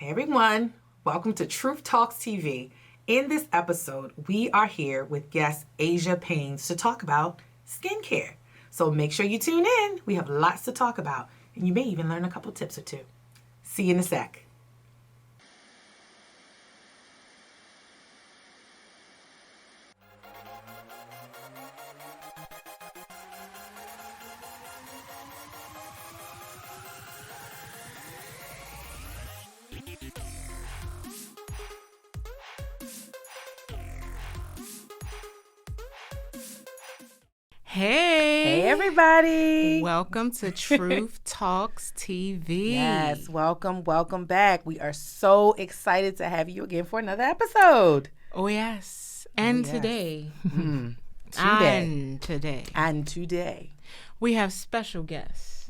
Hey everyone, welcome to Truth Talks TV. In this episode, we are here with guest Asia Paynes to talk about skincare. So make sure you tune in. We have lots to talk about, and you may even learn a couple tips or two. See you in a sec. Hey everybody. Welcome to Truth Talks TV. Yes, welcome back. We are so excited to have you again for another episode. Oh yes. And yes. today. Today. And today. We have special guests.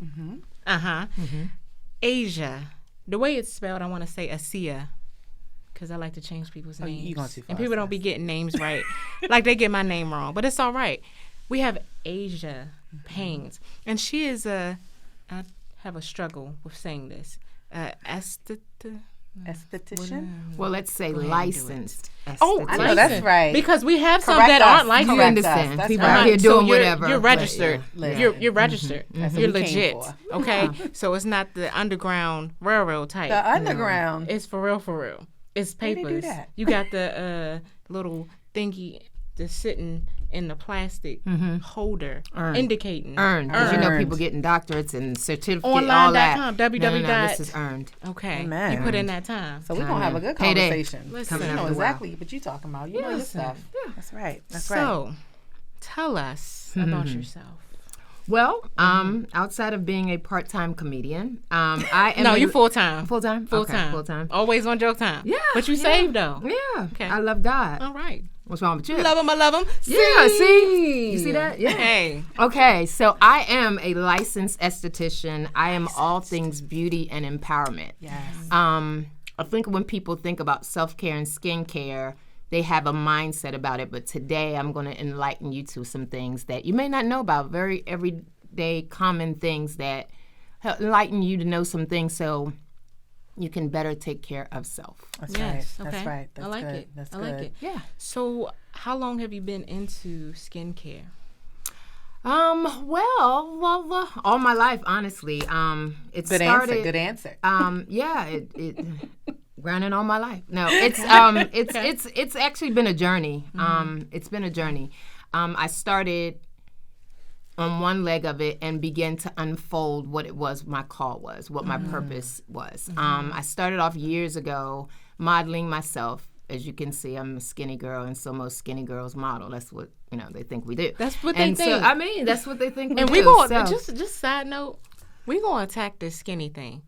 Asia. The way it's spelled, I want to say Asia. Because I like to change people's names. You going too far, and people don't be getting names right. Like they get my name wrong. But it's all right. We have Asia Paynes, and she is I have a struggle with saying this, esthetician? Well, let's say licensed. Oh, I know that's right. Because we have some Correct that us. aren't licensed. You understand? That's People right. out here So doing whatever. You're registered. yeah. You're registered. That's what You're we came legit. for. Okay, so it's not the underground railroad type. The underground. It's for real, for real. It's Why they do papers. that? You got the little thingy that's sitting in the plastic holder, indicating Earned. Because you know Earned. people getting doctorates and certificates, all that. Online.com, No, this is earned. Okay, Amen. you put in that time. So we're going to have a good Payday. conversation. Listen. You Coming know after a while. exactly what you're talking about. You know your Listen. stuff. That's right. That's right. So, tell us about yourself. Well, outside of being a part-time comedian, I am No, a- you full time. Full-time? Full Okay, time. full-time. Always on joke time. Yeah, But you yeah. saved though. Yeah. Okay. I love God. All right. What's wrong with you? Love him, I love him. Yeah, see? You see that? Yeah. Hey. Okay, so I am a licensed esthetician. I am all things beauty and empowerment. Yes. I think when people think about self-care and skincare, they have a mindset about it. But today I'm going to enlighten you to some things that you may not know about, very everyday common things that help enlighten you to know some things so you can better take care of self. That's Yes. right. Okay. That's right. That's I like good. it. That's I good. like it. Yeah. So, how long have you been into skincare? Well, all my life, honestly. It Good started. answer. Good answer. Yeah, it grinding all my life. No, it's actually been a journey. It's been a journey. I started on one leg of it and began to unfold what it was my call was, what my purpose was. I started off years ago modeling myself. As you can see, I'm a skinny girl, and so most skinny girls model. That's what they think we do. That's what they and think. So, I mean, that's what they think we And do. we going so. just side note, we gonna attack this skinny thing.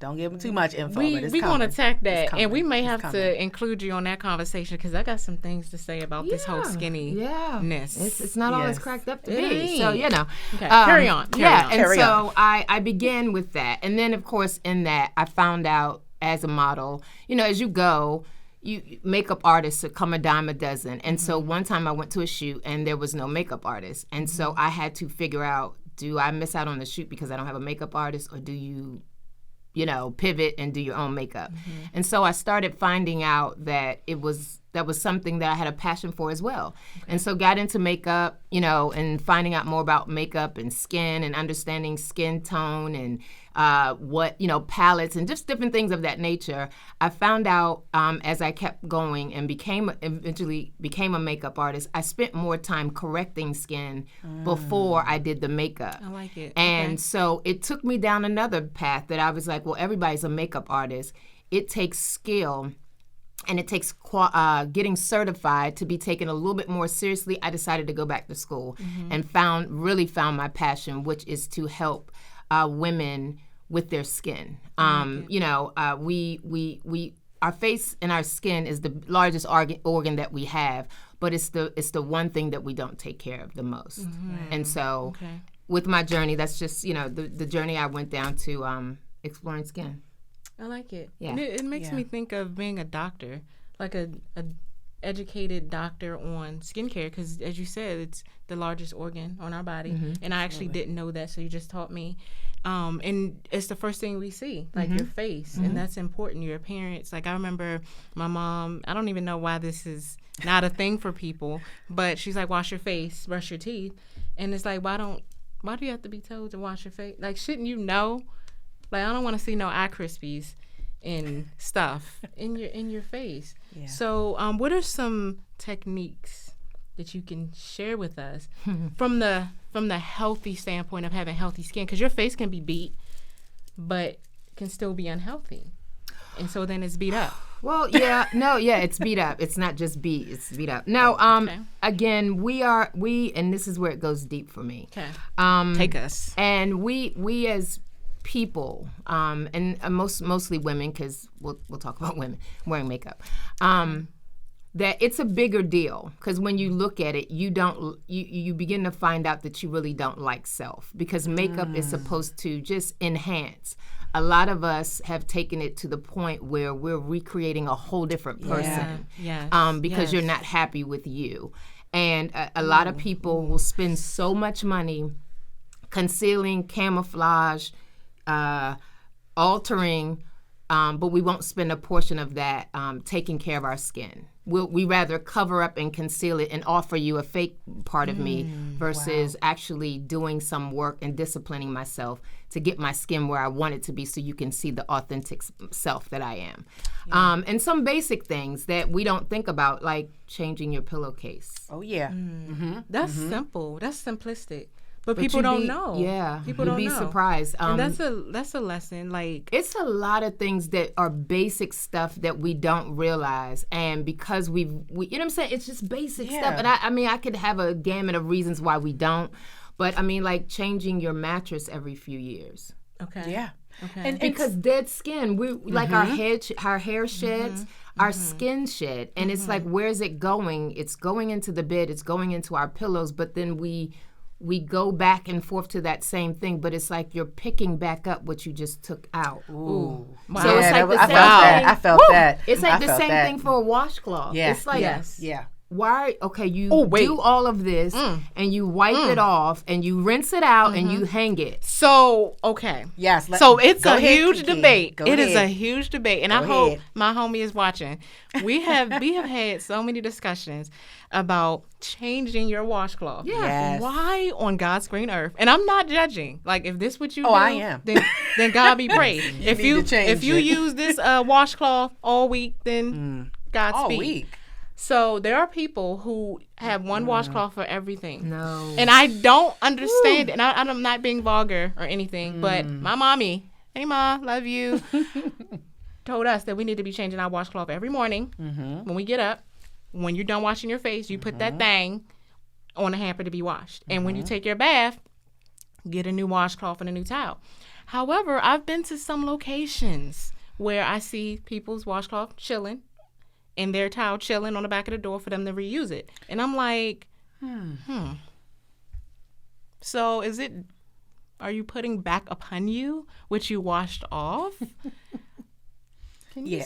Don't give them too much info. We but it's gonna coming. attack It's that, coming. and we may It's have coming. to include you on that conversation because I got some things to say about this whole skinny. Yeah, ness. it's not all it's Yes. cracked up to It be. ain't. So Okay, carry on, carry yeah, on. and Carry so on. I began with that, and then of course in that I found out as a model, as you go. Makeup artists come a dime a dozen, and so one time I went to a shoot and there was no makeup artist, and so I had to figure out: do I miss out on the shoot because I don't have a makeup artist, or do you pivot and do your own makeup? And so I started finding out that that was something that I had a passion for as well. And so got into makeup, and finding out more about makeup and skin and understanding skin tone and what, palettes and just different things of that nature. I found out as I kept going and eventually became a makeup artist, I spent more time correcting skin before I did the makeup. I like it. And Okay. so it took me down another path that I was like, well, everybody's a makeup artist. It takes skill and it takes getting certified to be taken a little bit more seriously. I decided to go back to school and really found my passion, which is to help women with their skin. Our face and our skin is the largest organ that we have, but it's the one thing that we don't take care of the most. And so with my journey, that's just, the journey I went down to exploring skin. I like it. Yeah. And it makes Yeah. me think of being a doctor, like a educated doctor on skincare because, as you said, it's the largest organ on our body, and I actually didn't know that, so you just taught me. And it's the first thing we see, like your face, and that's important. Your appearance. Like I remember my mom. I don't even know why this is not a thing for people, but she's like, wash your face, brush your teeth, and it's like, why do you have to be told to wash your face? Like, shouldn't you know? Like, I don't want to see no eye crispies and stuff in your face. Yeah. So, what are some techniques that you can share with us from the healthy standpoint of having healthy skin? Because your face can be beat, but can still be unhealthy, and so then it's beat up. Well, it's beat up. It's not just beat; it's beat up. Now, again, we, and this is where it goes deep for me. Okay, take us. And we as people, and mostly women, because we'll talk about women wearing makeup. That it's a bigger deal because when you look at it, you begin to find out that you really don't like self because makeup is supposed to just enhance. A lot of us have taken it to the point where we're recreating a whole different person because you're not happy with you. And a lot of people will spend so much money concealing, camouflage, altering, but we won't spend a portion of that taking care of our skin. We rather cover up and conceal it and offer you a fake part of me versus actually doing some work and disciplining myself to get my skin where I want it to be so you can see the authentic self that I am. Yeah. And some basic things that we don't think about, like changing your pillowcase. Oh, yeah. That's simple. That's simplistic. But people don't know. Yeah, people don't know. You'd be surprised. And that's a lesson. Like it's a lot of things that are basic stuff that we don't realize, and because we you know what I'm saying, it's just basic stuff. And I mean, I could have a gamut of reasons why we don't, but I mean, like changing your mattress every few years. Okay. Yeah. Okay. And because dead skin, we like our hair sheds, our skin shed, and it's like, where is it going? It's going into the bed. It's going into our pillows, but then we go back and forth to that same thing, but it's like you're picking back up what you just took out. Ooh. Wow. So it's like the same thing. I felt that. It's like the same thing for a washcloth. Yeah. It's like, yeah. Why? Okay, you do all of this and you wipe it off and you rinse it out and you hang it. So, okay. Yes. So it's a huge debate. It is a huge debate. And I hope my homie is watching. We have had so many discussions about changing your washcloth. Yeah. Yes. Why on God's green earth? And I'm not judging. Like, if this what you do, I am. Then God be praised. If you it. use this washcloth all week, then Godspeed. All week. So there are people who have one washcloth for everything. No. And I don't understand it. And I'm not being vulgar or anything, but my mommy, hey Ma, love you, told us that we need to be changing our washcloth every morning when we get up. When you're done washing your face, you put that thing on a hamper to be washed. And when you take your bath, get a new washcloth and a new towel. However, I've been to some locations where I see people's washcloth chilling and their towel chilling on the back of the door for them to reuse it. And I'm like, So are you putting back upon you what you washed off?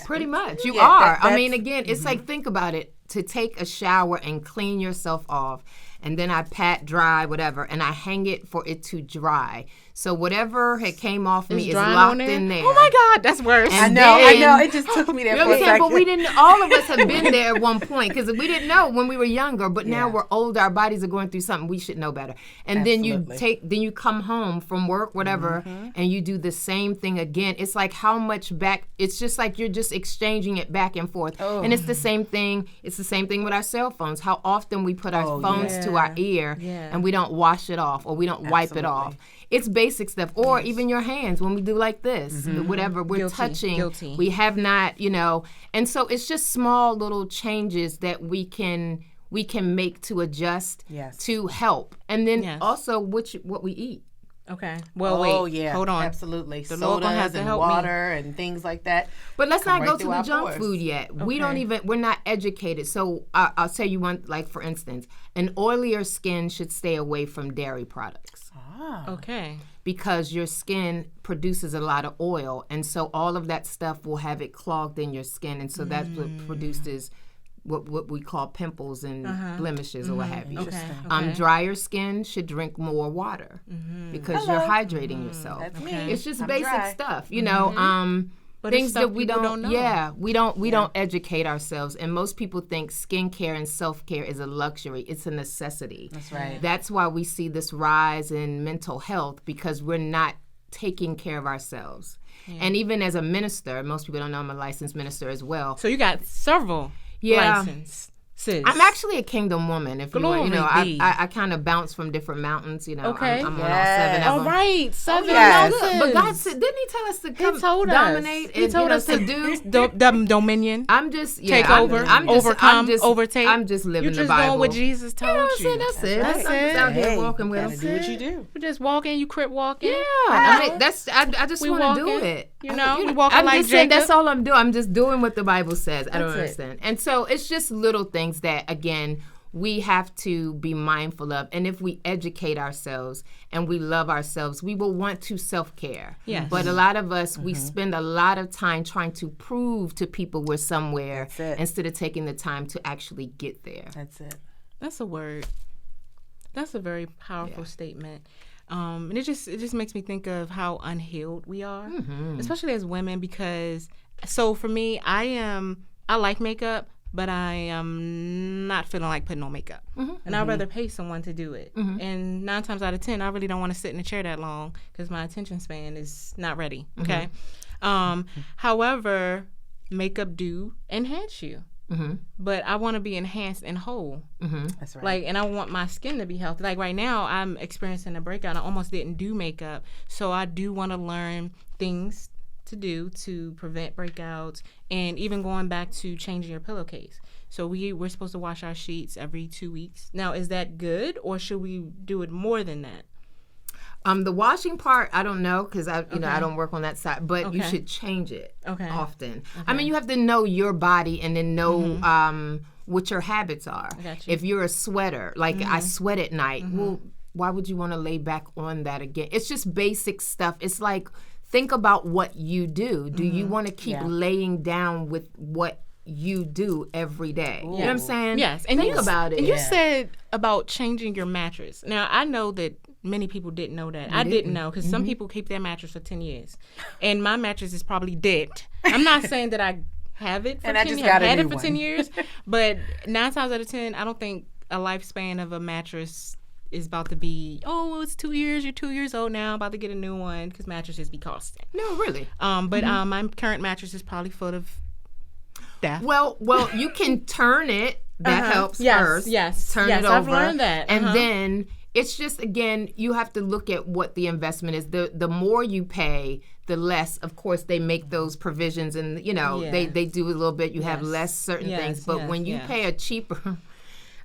Pretty much. You are. I mean, again, it's like, think about it. To take a shower and clean yourself off, and then I pat dry, whatever, and I hang it for it to dry. So whatever had came off me is locked in there. Oh my God, that's worse. I know. It just took me there for a second. But we didn't. All of us have been there at one point because we didn't know when we were younger. But now we're older. Our bodies are going through something. We should know better. And then you come home from work, whatever, and you do the same thing again. It's like how much back. It's just like you're just exchanging it back and forth. Oh. And it's the same thing. It's the same thing with our cell phones. How often we put our phones to our ear and we don't wash it off or we don't wipe it off. It's basic stuff. Or even your hands when we do like this, whatever we're touching. We have not, and so it's just small little changes that we can make to adjust to help. And then also what we eat. Okay. Well, wait. Hold on. Absolutely. The Lord gonna have to help water and things like that. But let's not go to the junk food yet. Okay. We're not educated. So I'll tell you one, like for instance, an oilier skin should stay away from dairy products. Okay. Because your skin produces a lot of oil, and so all of that stuff will have it clogged in your skin, and so that's what produces what we call pimples and blemishes or what have you. Okay. Drier skin should drink more water because you're hydrating yourself. That's me. It's just I'm basic dry. stuff, you know. But things it's stuff that we people don't know. Yeah, we don't educate ourselves, and most people think skincare and self-care is a luxury. It's a necessity. That's right. That's why we see this rise in mental health, because we're not taking care of ourselves. And even as a minister, most people don't know I'm a licensed minister as well. So you got several licenses. I'm actually a kingdom woman. If you want, you know, Glory be. I kind of bounce from different mountains. You know, Okay. I'm on all 7 of All them. right, 7 yes. mountains. But God said, didn't He tell us to come told us. dominate He and told us to do? Dominion. I'm just Take over, overcome, overtake. I'm just living You're just the Bible. doing what Jesus told You know what I'm you. saying? That's it. That's I'm just out here Hey, walking you with gotta Him. do what you do. You just walking, you crip walking. Yeah, I mean, that's I just We want to do walking, it. you know, we walking I'm like just saying Jacob. that's all I'm doing. I'm just doing what the Bible says. I don't That's it. understand. And so it's just little things that, again, we have to be mindful of. And if we educate ourselves and we love ourselves, we will want to self-care. Yes. But a lot of us, we spend a lot of time trying to prove to people we're somewhere That's it. instead of taking the time to actually get there. That's it. That's a word. That's a very powerful statement. And it just makes me think of how unhealed we are, especially as women, because so for me, I like makeup, but I am not feeling like putting on makeup. And I'd rather pay someone to do it. And 9 times out of 10, I really don't want to sit in a chair that long because my attention span is not ready. Okay. However, makeup do enhance you. But I want to be enhanced and whole. That's right. Like, and I want my skin to be healthy. Like right now, I'm experiencing a breakout. I almost didn't do makeup, so I do want to learn things to do to prevent breakouts, and even going back to changing your pillowcase. So we're supposed to wash our sheets every 2 weeks. Now, is that good, or should we do it more than that? The washing part, I don't know, because I don't work on that side. But you Okay. should change it often. Okay. I mean, you have to know your body and then know what your habits are. got you. If you're a sweater, like I sweat at night, well, why would you want to lay back on that again? It's just basic stuff. It's like, think about what you do. Do you want to keep laying down with what you do every day? You know what I'm saying? Yes. And think about it. And you said about changing your mattress. Now, I know that many people didn't know that. I didn't know, because some people keep their mattress for 10 years. And my mattress is probably dead. I'm not saying that I have it for And I 10 just years. got a I've had new it for one. 10 years. But 9 times out of 10, I don't think a lifespan of a mattress is about to be, oh, it's 2 years. You're 2 years old now, about to get a new one, because mattresses be costing. No, really. But my current mattress is probably full of death. Well, you can turn it. That helps Yes, first. yes, Turn yes, it over. I've learned that. And then it's just, again, you have to look at what the investment is. The more you pay, the less, of course, they make those provisions, and Yes. they do a little bit. You have Yes. less certain Yes, things, but yes, when you yes. pay a cheaper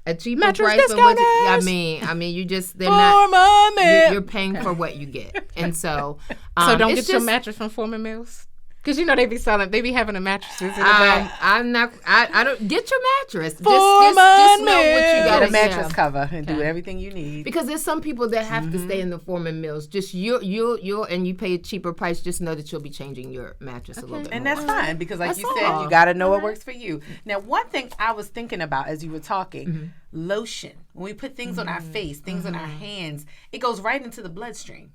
Mattress price for what discounters! I mean, you just they're For not. money. You're paying for what you get, and so So don't it's get your just- mattress from Foreman Mills, because they be selling. They be having the mattresses in the back. I'm not. I don't get your mattress. Just Foreman know what you Get got a to mattress cover and do everything you need. Because there's some people that have to stay in the Foreman Mills. Just you'll and you pay a cheaper price. Just know that you'll be changing your mattress a little bit. And more. that's fine, because like That's you said, all. you got to know what works for you. Now, one thing I was thinking about as you were talking, lotion. When we put things on our face, things on our hands, it goes right into the bloodstream.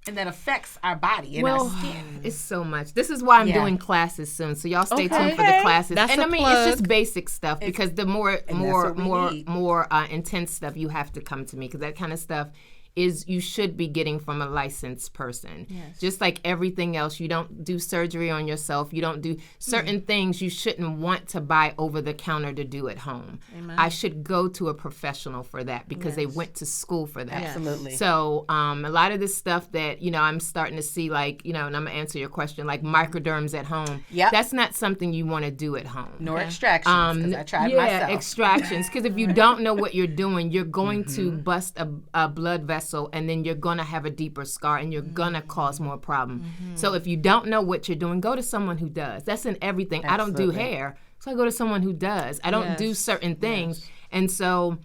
And that affects our body and our skin. It's so much. This is why I'm Yeah. doing classes soon. So y'all stay Okay. tuned for the classes. That's and a I mean, plug. it's just basic stuff, because the more what we need. intense stuff, you have to come to me, because that kind of stuff is you should be getting from a licensed person. Yes. Just like everything else, you don't do surgery on yourself. You don't do certain things you shouldn't want to buy over the counter to do at home. Amen. I should go to a professional for that, because they went to school for that. Absolutely. So a lot of this stuff that, I'm starting to see, like, and I'm going to answer your question, like microderms at home. Yep. That's not something you want to do at home. Nor extractions, because I tried myself. Extractions. Because if you don't know what you're doing, you're going to bust a blood vessel, and then you're going to have a deeper scar, and you're going to cause more problem. So if you don't know what you're doing, go to someone who does. That's in everything. I don't do Absolutely. hair, so I go to someone who does. I don't do certain things. And so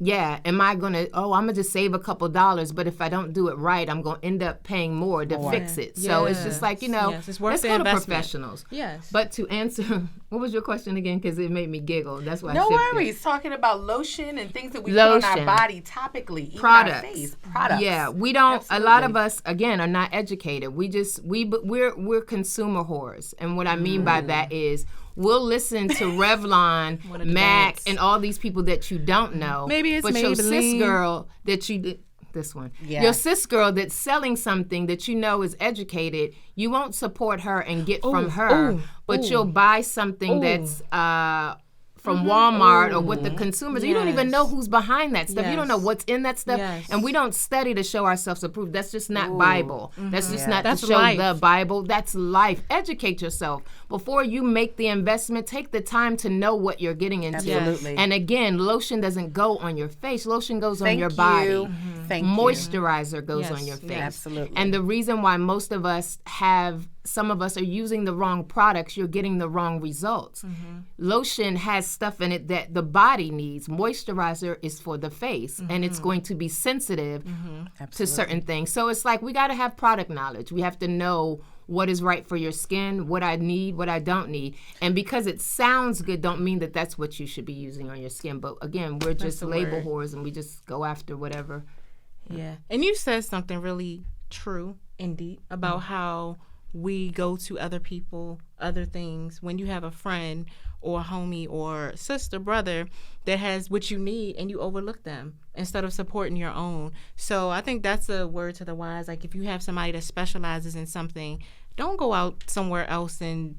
am I going to, I'm going to just save a couple dollars, but if I don't do it right, I'm going to end up paying more to fix it. So it's just like, it's worth let's the go to investment. professionals. Yes. But to answer, what was your question again? Because it made me giggle. That's why No I shifted. worries. Talking about lotion and things that we put on our body topically, even our face. Products. Yeah, we don't. Absolutely. A lot of us, again, are not educated. We're consumer whores, and what I mean by that is we'll listen to Revlon, MAC, and all these people that you don't know. Maybe it's but your cis Maybelline. girl that you did. This one. Yeah. Your cis girl that's selling something that you know is educated, you won't support her and get from her, but you'll buy something that's from Walmart or with the consumers. You don't even know who's behind that stuff. You don't know what's in that stuff. And we don't study to show ourselves approved. That's just not Bible. That's just not to show life. the Bible. That's life. Educate yourself. Before you make the investment, take the time to know what you're getting into. Absolutely. And again, lotion doesn't go on your face. Lotion goes on your body. Thank you. Moisturizer goes on your face. Absolutely. And the reason why most of us some of us are using the wrong products, you're getting the wrong results. Lotion has stuff in it that the body needs. Moisturizer is for the face, and it's going to be sensitive to certain things. So it's like we got to have product knowledge. We have to know what is right for your skin, what I need, what I don't need. And because it sounds good, don't mean that that's what you should be using on your skin. But again, we're just label whores, and we just go after whatever. Yeah. And you said something really true and deep about how we go to other people, other things. When you have a friend or a homie or sister, brother that has what you need and you overlook them instead of supporting your own. So I think that's a word to the wise. Like if you have somebody that specializes in something, don't go out somewhere else and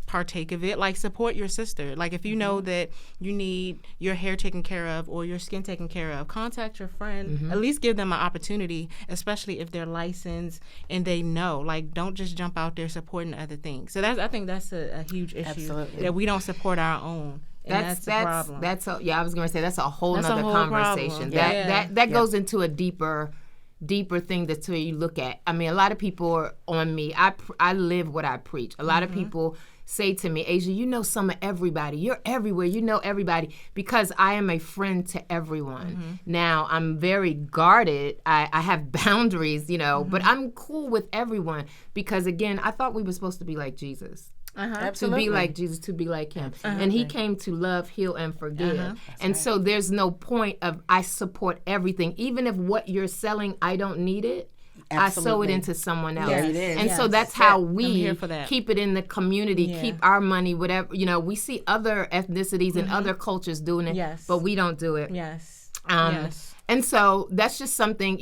partake of it. Like support your sister. Like if you know that you need your hair taken care of or your skin taken care of, contact your friend. At least give them an opportunity, especially if they're licensed and they know. Like don't just jump out there supporting other things. So I think that's a huge issue that we don't support our own. And that's the problem. I was going to say that's a whole nother conversation. Problem. That goes into a deeper thing that's where you look at. I mean, a lot of people are on me. I live what I preach. A lot of people say to me, Asia, you know some of everybody. You're everywhere. You know everybody because I am a friend to everyone. Now, I'm very guarded. I have boundaries, but I'm cool with everyone because, again, I thought we were supposed to be like Jesus. To be like Jesus, to be like him. And he came to love, heal, and forgive. And so there's no point of I support everything. Even if what you're selling, I don't need it. I sew it into someone else. And so that's how we keep it in the community, keep our money, whatever. We see other ethnicities and other cultures doing it, but we don't do it. And so that's just something,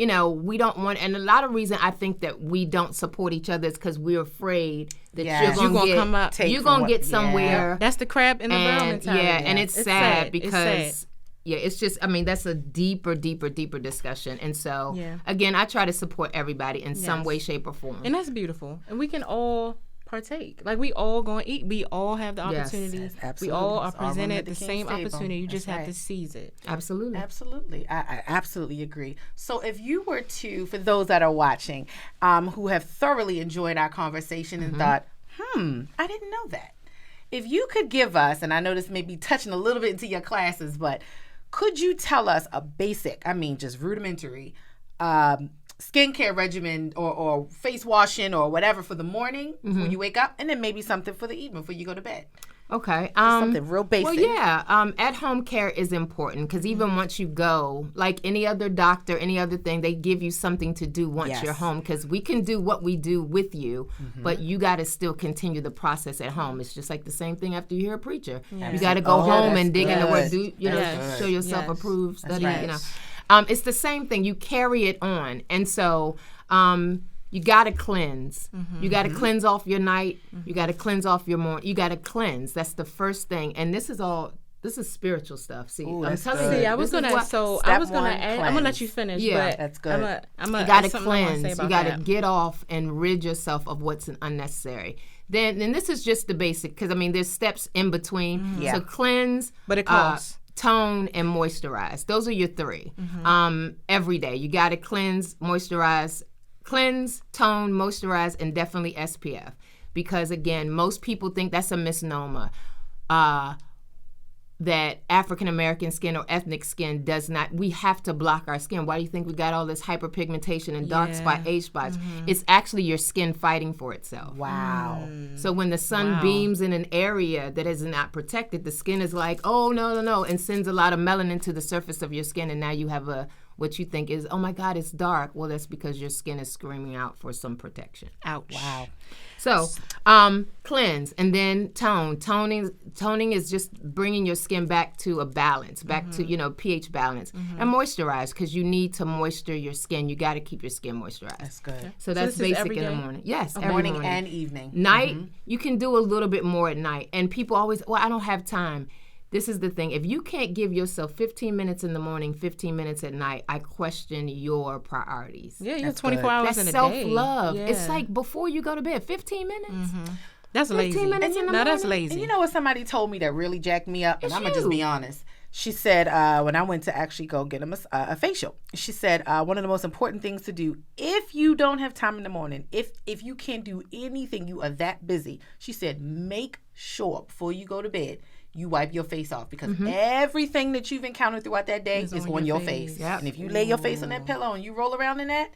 we don't want. And a lot of reason I think that we don't support each other is because we're afraid that you're going to get somewhere. That's the crab in the barrel mentality. And it's sad because... it's just, that's a deeper discussion. And so, again, I try to support everybody in some way, shape, or form. And that's beautiful. And we can all partake. Like, we all going to eat. We all have the opportunity. We all are presented the same opportunity. You just have to seize it. Absolutely. Absolutely. I absolutely agree. So if you were to, for those that are watching, who have thoroughly enjoyed our conversation and thought, I didn't know that. If you could give us, and I know this may be touching a little bit into your classes, but could you tell us a basic, just rudimentary, skincare regimen or face washing or whatever for the morning when you wake up, and then maybe something for the evening before you go to bed? Okay. Something real basic. Well, yeah. At-home care is important because even once you go, like any other doctor, any other thing, they give you something to do once you're home because we can do what we do with you, but you got to still continue the process at home. It's just like the same thing after you hear a preacher. You got to go home and dig into what show yourself approved, study, It's the same thing. You carry it on. And so... you got to cleanse. You got to cleanse off your night. You got to cleanse off your morning. You got to cleanse. That's the first thing. And this is spiritual stuff. See, I'm telling you. See, I was going to add, I'm going to let you finish. Yeah, but that's good. You got to cleanse. You got to get off and rid yourself of what's unnecessary. Then this is just the basic because, there's steps in between. So cleanse. But it costs. Tone and moisturize. Those are your three. Every day. You got to cleanse, moisturize. Cleanse, tone, moisturize, and definitely SPF. Because, again, most people think that's a misnomer. that African American skin or ethnic skin does not. We have to block our skin. Why do you think we got all this hyperpigmentation and dark spot, age spots? It's actually your skin fighting for itself. Wow. So when the sun beams in an area that is not protected, the skin is like, oh, no, and sends a lot of melanin to the surface of your skin, and now you have what you think is, oh my God, it's dark. Well, that's because your skin is screaming out for some protection. Ouch. Wow. So, cleanse and then tone. Toning is just bringing your skin back to a balance, back to, pH balance. And moisturize, because you need to moisture your skin. You got to keep your skin moisturized. That's good. So that's this is basic every in the day? morning. Yes, every Morning and evening. Night, you can do a little bit more at night. And people always, I don't have time. This is the thing. If you can't give yourself 15 minutes in the morning, 15 minutes at night, I question your priorities. Yeah, you have 24 hours in That's a day. self-love. Yeah. It's like before you go to bed, 15 minutes. That's 15 lazy. minutes in the No, that's morning. lazy. And you know what somebody told me that really jacked me up? And It's I'm going to just you. be honest. She said, when I went to actually go get a facial, she said, one of the most important things to do, if you don't have time in the morning, if you can't do anything, you are that busy, she said, make sure before you go to bed, you wipe your face off, because everything that you've encountered throughout that day is on your face. Yep. And if you lay your face on that pillow and you roll around in that,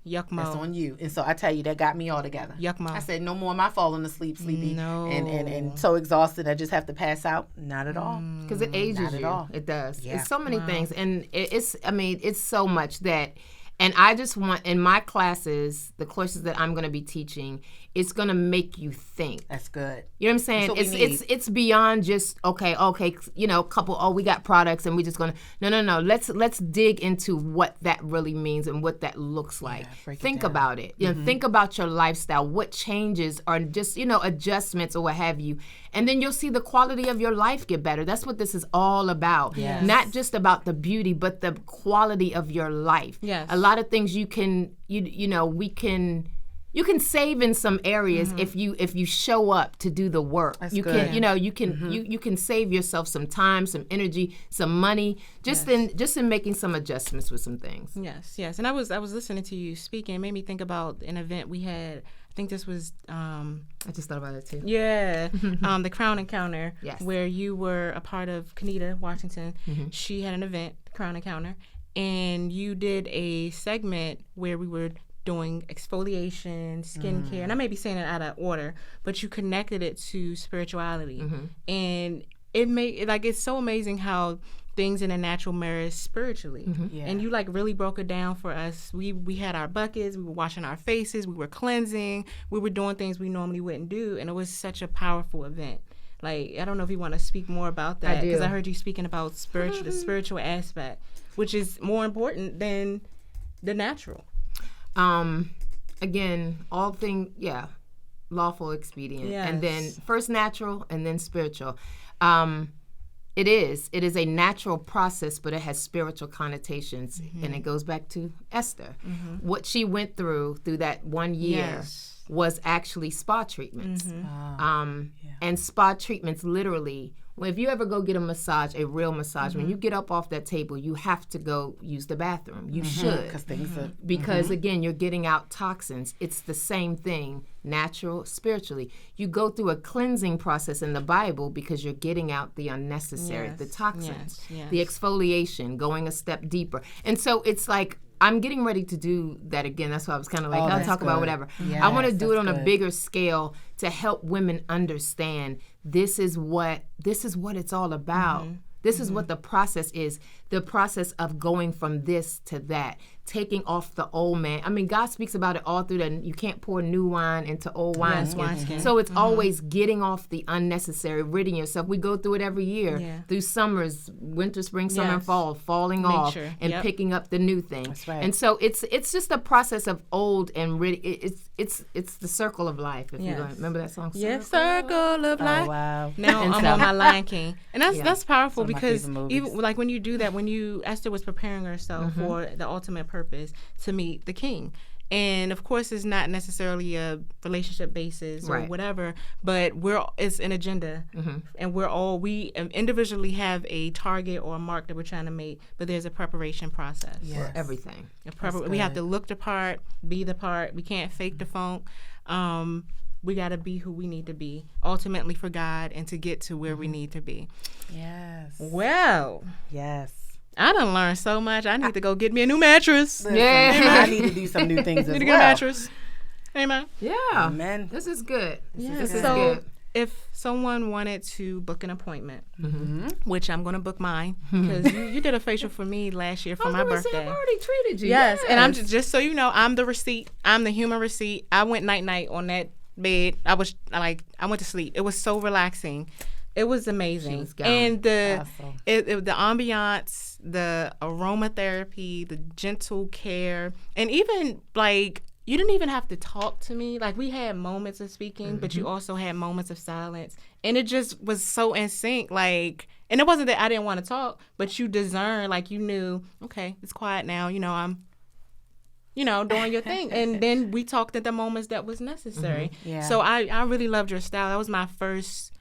Yuck that's mo. on you. And so I tell you, that got me all together. Yuck mo. I said, no more am I falling asleep, sleepy, No. and so exhausted I just have to pass out. Not at all. Because it ages Not at you. all. It does. Yeah. It's so many things. And it's so much that, and I just want, in my classes, the courses that I'm going to be teaching, it's going to make you think. That's good. You know what I'm saying? That's what we need. It's beyond just okay, we got products and we just gonna no. Let's dig into what that really means and what that looks like. break it Think down. about it. You know, think about your lifestyle, what changes or just, adjustments or what have you. And then you'll see the quality of your life get better. That's what this is all about. Yes. Not just about the beauty, but the quality of your life. Yes. A lot of things you can you can save in some areas if you show up to do the work. That's you good. can you can save yourself some time, some energy, some money just in making some adjustments with some things. Yes. And I was listening to you speaking. It made me think about an event we had. I think this was I just thought about it too. the Crown Encounter, Yes. where you were a part of Kanita Washington. She had an event, Crown Encounter, and you did a segment where we were doing exfoliation, skincare, and I may be saying it out of order, but you connected it to spirituality, and it made it's so amazing how things in the natural mirror spiritually, Yeah. and you really broke it down for us. We had our buckets, we were washing our faces, we were cleansing, we were doing things we normally wouldn't do, and it was such a powerful event. I don't know if you want to speak more about that, because I heard you speaking about the spiritual aspect, which is more important than the natural. Again, all things, lawful, expedient, and then Yes. first natural and then spiritual. It is a natural process, but it has spiritual connotations, and it goes back to Esther. What she went through that 1 year Yes. was actually spa treatments. And spa treatments literally, well, if you ever go get a massage, a real massage, when you get up off that table, you have to go use the bathroom. You should. Because things are... Because again, you're getting out toxins. It's the same thing, natural, spiritually. You go through a cleansing process in the Bible because you're getting out the unnecessary, the toxins, Yes. the exfoliation, going a step deeper. And so it's like, I'm getting ready to do that again. That's why I was kind of like, I'll that's talk about good. whatever. Yes, I want to do it that's on a good. bigger scale to help women understand this is what it's all about. This is what the process is. The process of going from this to that, taking off the old man. I mean, God speaks about it all through that. You can't pour new wine into old wineskin. wineskin. So it's always getting off the unnecessary, ridding yourself. We go through it every year, Yeah. through summers, winter, spring, summer, and Yes. fall, falling off sure. and Yep. picking up the new thing. That's right. And so it's just a process of old and rid. It's the circle of life. If you Yes. remember that song. Yes, circle of life. Oh, wow. Now And I'm so- on my Lion King, and that's powerful Some of my because favorite movies. even when you do that, when Esther was preparing herself for the ultimate purpose to meet the king, and of course it's not necessarily a relationship basis or Right. whatever, but it's an agenda, and we individually have a target or a mark that we're trying to make, but there's a preparation process. Yes. Everything. We have to look the part, be the part. We can't fake the funk. we got to be who we need to be, ultimately for God and to get to where we need to be. Yes. Well, Yes. I done learned so much. I need to go get me a new mattress. Listen, Yeah. I need to do some new things Need as to get a well. mattress. Amen. Yeah. Amen. This is good. This is So good. if someone wanted to book an appointment, Mm-hmm. which I'm going to book mine, because you did a facial for me last year for my birthday. I've already treated you. Yes, and I'm just so you know, I'm the receipt. I'm the human receipt. I went night on that bed. I went to sleep. It was so relaxing. It was amazing. She was gone. And the Awesome. the ambiance, the aromatherapy, the gentle care, and even like you didn't even have to talk to me. Like we had moments of speaking, but you also had moments of silence, and it just was so in sync. Like, and it wasn't that I didn't want to talk, but you discern, like you knew, okay, it's quiet now. You know, I'm doing your thing. And then we talked at the moments that was necessary. Yeah. So I really loved your style. That was my first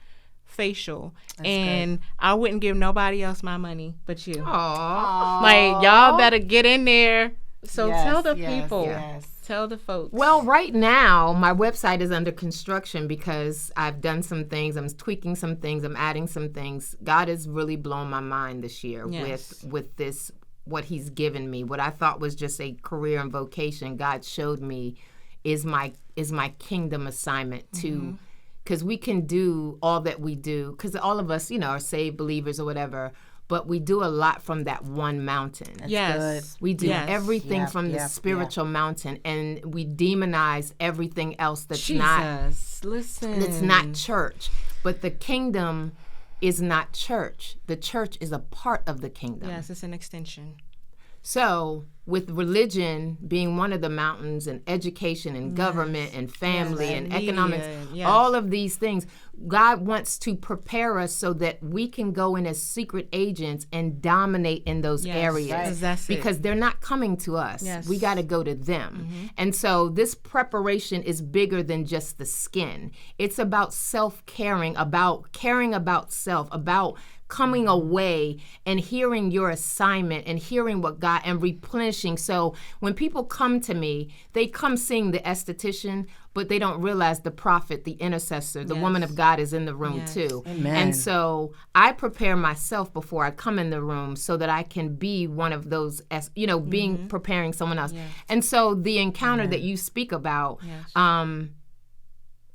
facial. And I wouldn't give nobody else my money but you. Aw. Like, y'all better get in there. So Yes, tell the yes, people. yes. Tell the folks. Well, right now, my website is under construction because I've done some things. I'm tweaking some things. I'm adding some things. God has really blown my mind this year Yes. with this, what he's given me. What I thought was just a career and vocation, God showed me is my kingdom assignment to, because we can do all that we do, because all of us, are saved believers or whatever, but we do a lot from that one mountain. yes. We do Yes. everything Yep, from the yep, spiritual mountain, and we demonize everything else that's Jesus. Listen. that's not church. But the kingdom is not church. The church is a part of the kingdom. Yes, it's an extension. So, with religion being one of the mountains, and education and government and family and media, economics, yes. all of these things, God wants to prepare us so that we can go in as secret agents and dominate in those Yes, areas. right. 'Cause that's it. Because they're not coming to us. Yes. We got to go to them. And so this preparation is bigger than just the skin. It's about self-caring, about caring about self, about coming away and hearing your assignment and hearing what God and replenishing. So when people come to me, they come seeing the esthetician, but they don't realize the prophet, the intercessor, the woman of God is in the room too. Amen. And so I prepare myself before I come in the room so that I can be one of those, being preparing someone else. And so the encounter that you speak about,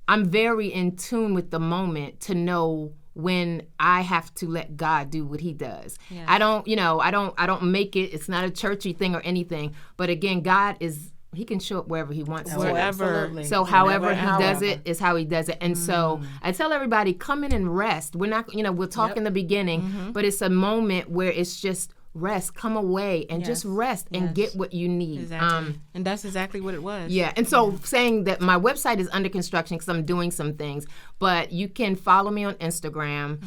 I'm very in tune with the moment to know when I have to let God do what he does. Yes. I don't make it. It's not a churchy thing or anything. But again, God he can show up wherever he wants to. Wherever. Absolutely. So however he does it is how he does it. And so I tell everybody, come in and rest. We're not, we'll talk in the beginning, but it's a moment where it's just rest, come away and just rest and get what you need. Exactly. And that's exactly what it was. Yeah, and so saying that my website is under construction because I'm doing some things, but you can follow me on Instagram,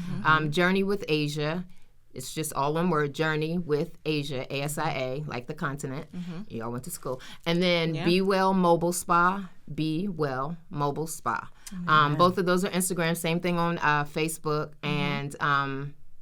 Journey with Asia. It's just all one word, Journey with Asia, ASIA, like the continent. You all went to school. And then Be Well Mobile Spa, Be Well Mobile Spa. Both of those are Instagram, same thing on Facebook. And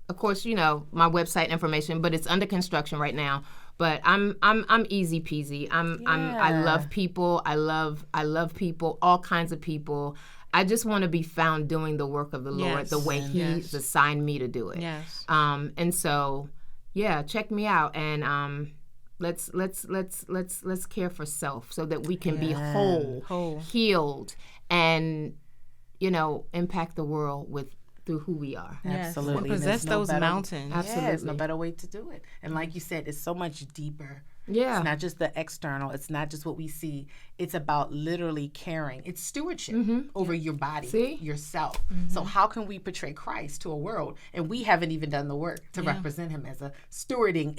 of course, my website information, but it's under construction right now. But I'm easy peasy. I love people. I love people, all kinds of people. I just want to be found doing the work of the Lord Yes. the way He's assigned me to do it. Yes. And so, check me out and let's care for self so that we can be whole, healed, and impact the world through who we are. Yes. Absolutely. Possess There's no those better- mountains. Yeah, there's no Absolutely. better way to do it. And like you said, it's so much deeper. Yeah. It's not just the external. It's not just what we see. It's about literally caring. It's stewardship over your body, See? yourself. So how can we portray Christ to a world? And we haven't even done the work to represent him as a stewarding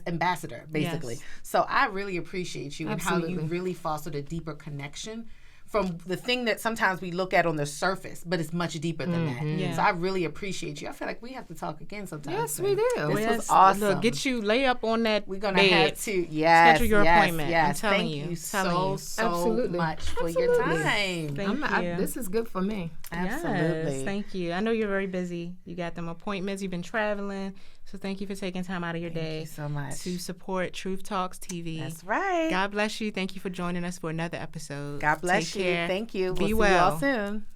ambassador, basically. Yes. So I really appreciate you and how you Absolutely. really fostered a deeper connection from the thing that sometimes we look at on the surface, but it's much deeper than that. Yeah. So I really appreciate you. I feel like we have to talk again sometime. Yes, soon. we do. This Yes. was awesome. Look, get you lay up on that We're gonna bed. have to schedule your appointment. I'm telling Thank you. you Telling so you. Absolutely. much for your Absolutely. time. Thank you. This is good for me. Absolutely. Yes, thank you. I know you're very busy. You got them appointments. You've been traveling. So thank you for taking time out of your day. Thank you so much. To support Truth Talks TV. That's right. God bless you. Thank you for joining us for another episode. God bless Take you. care. Thank you. Be we'll well. See you all soon.